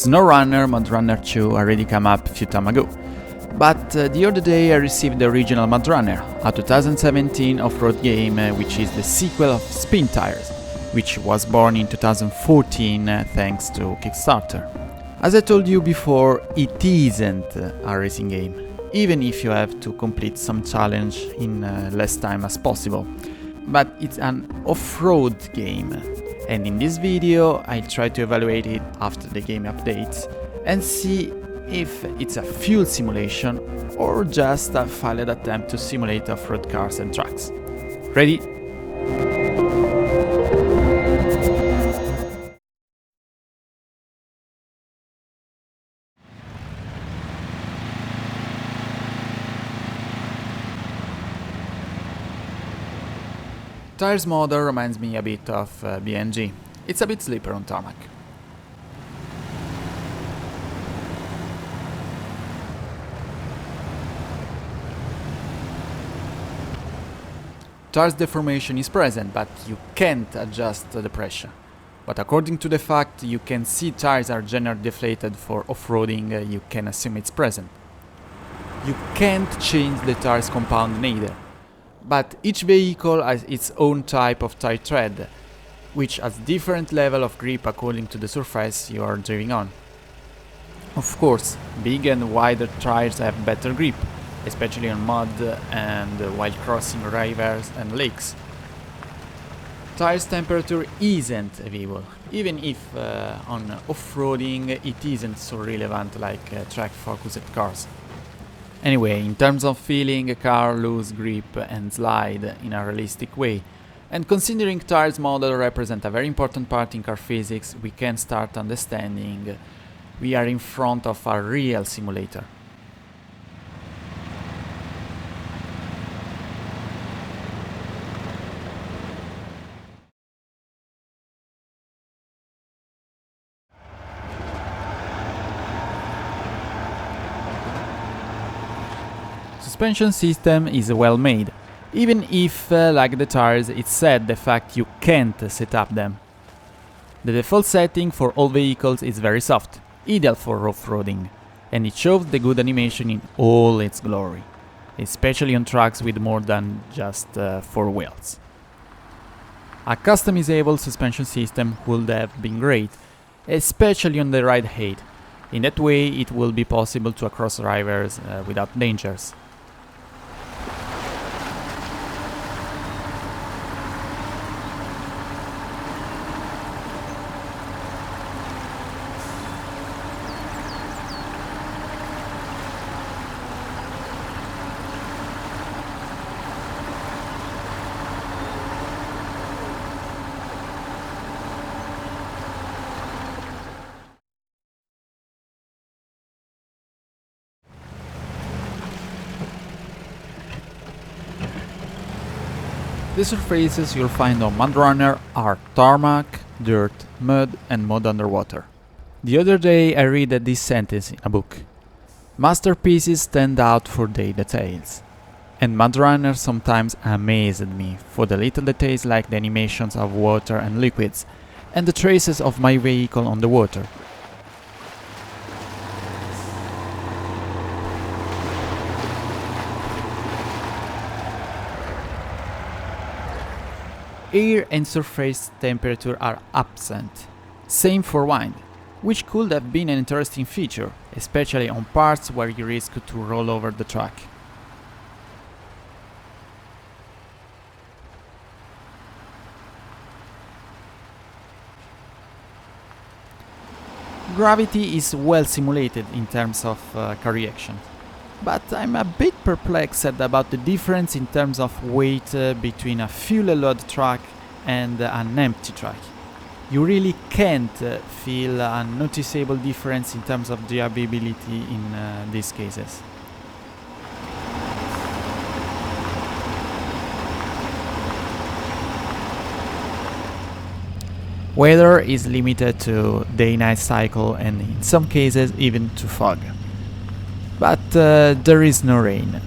SnowRunner Mudrunner 2 already came up a few time ago, but the other day I received the original Mudrunner, a 2017 off-road game which is the sequel of Spin Tyres, which was born in 2014 thanks to Kickstarter. As I told you before, it isn't a racing game, even if you have to complete some challenge in less time as possible. But it's an off-road game, and in this video I try to evaluate it after the game updates and see if it's a fuel simulation or just a failed attempt to simulate off-road cars and tracks. Ready? Tyres model reminds me a bit of BNG. It's a bit slippery on tarmac. Tyres deformation is present, but you can't adjust the pressure. But according to the fact you can see tyres are generally deflated for off-roading, you can assume it's present. You can't change the tyres compound neither. But each vehicle has its own type of tire tread, which has different level of grip according to the surface you are driving on. Of course, big and wider tires have better grip, especially on mud and while crossing rivers and lakes. Tires temperature isn't a variable, even if on off-roading it isn't so relevant like track-focused cars. Anyway, in terms of feeling a car lose grip and slide in a realistic way, and considering Tyres model represent a very important part in car physics, we can start understanding we are in front of a real simulator. Suspension system is well made, even if, like the tires, it's said the fact you can't set up them. The default setting for all vehicles is very soft, ideal for off-roading, and it shows the good animation in all its glory, especially on tracks with more than just 4 wheels. A customizable suspension system would have been great, especially on the ride height. In that way it will be possible to cross rivers without dangers. The surfaces you'll find on Mudrunner are tarmac, dirt, mud and mud underwater. The other day I read this sentence in a book. Masterpieces stand out for their details. And Mudrunner sometimes amazed me for the little details like the animations of water and liquids, and the traces of my vehicle on the water. Air and surface temperature are absent. Same for wind, which could have been an interesting feature, especially on parts where you risk to roll over the track. Gravity is well simulated in terms of car reaction. But I'm a bit perplexed about the difference in terms of weight between a fuel-loaded track and an empty track. You really can't feel a noticeable difference in terms of drivability in these cases. Weather is limited to day-night cycle and in some cases even to fog. But there is no rain.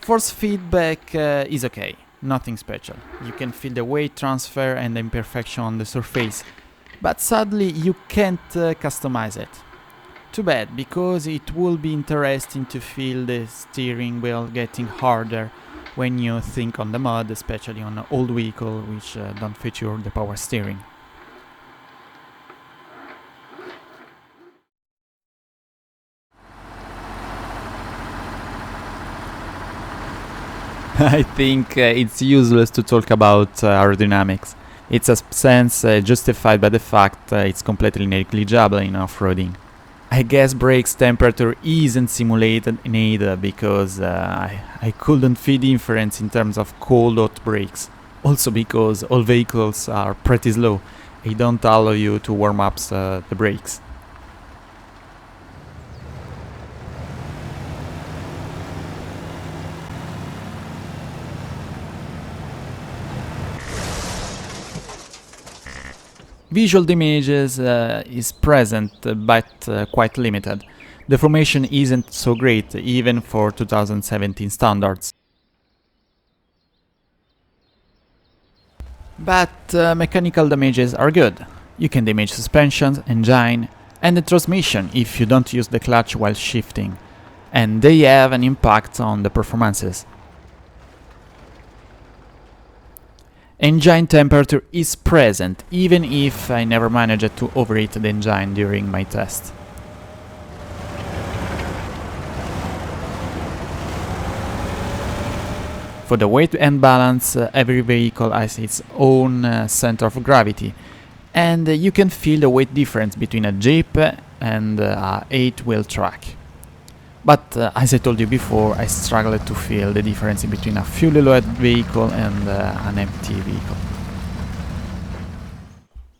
force feedback is okay, nothing special. You can feel the weight transfer and the imperfection on the surface, but sadly you can't customize it. Too bad, because it will be interesting to feel the steering wheel getting harder when you think on the mud, especially on old vehicles which don't feature the power steering. I think it's useless to talk about aerodynamics. It's a sense justified by the fact it's completely negligible in off-roading. I guess brakes temperature isn't simulated neither, because I couldn't feel the difference in terms of cold-hot brakes. Also because all vehicles are pretty slow, they don't allow you to warm up the brakes. Visual damages is present, but quite limited. Deformation isn't so great, even for 2017 standards. But mechanical damages are good. You can damage suspension, engine, and the transmission if you don't use the clutch while shifting, and they have an impact on the performances. Engine temperature is present, even if I never managed to overheat the engine during my test. For the weight and balance, every vehicle has its own center of gravity, and you can feel the weight difference between a Jeep and a 8-wheel truck. But as I told you before, I struggled to feel the difference between a fuel-loaded vehicle and an empty vehicle.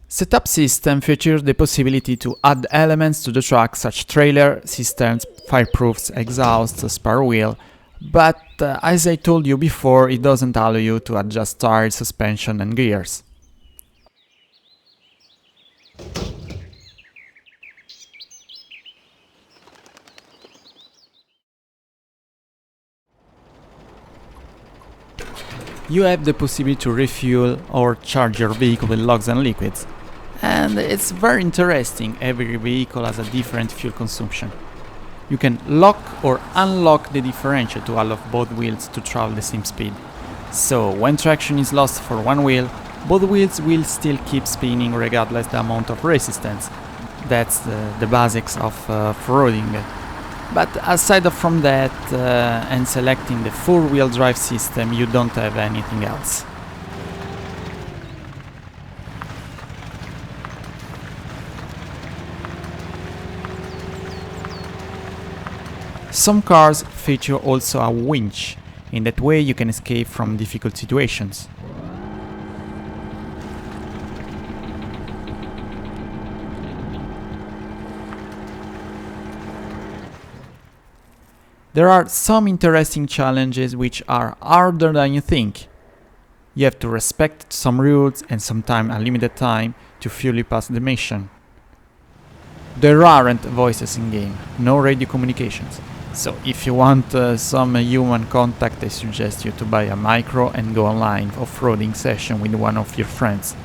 Setup system features the possibility to add elements to the truck, such trailer, cisterns, fireproofs, exhaust, spare wheel, but as I told you before, it doesn't allow you to adjust tires, suspension and gears. You have the possibility to refuel or charge your vehicle with logs and liquids. And it's very interesting, every vehicle has a different fuel consumption. You can lock or unlock the differential to allow both wheels to travel the same speed. So when traction is lost for one wheel, both wheels will still keep spinning regardless the amount of resistance. That's the basics of off-roading. But aside from that, and selecting the four-wheel drive system, you don't have anything else. Some cars feature also a winch. In that way you can escape from difficult situations. There are some interesting challenges which are harder than you think. You have to respect some rules and sometimes a limited time to fully pass the mission. There aren't voices in game, no radio communications. So if you want some human contact, I suggest you to buy a micro and go online off-roading session with one of your friends.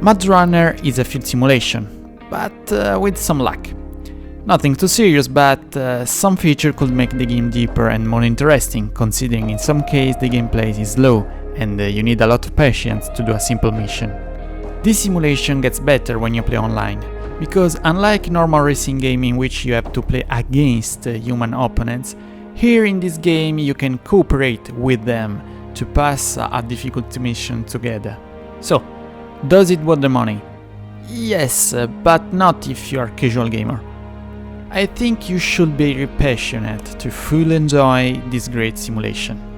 Mudrunner is a field simulation, but with some luck. Nothing too serious, but some feature could make the game deeper and more interesting, considering in some case the gameplay is slow and you need a lot of patience to do a simple mission. This simulation gets better when you play online, because unlike normal racing game in which you have to play against human opponents, here in this game you can cooperate with them to pass a difficult mission together. So, does it worth the money? Yes, but not if you are a casual gamer. I think you should be passionate to fully enjoy this great simulation.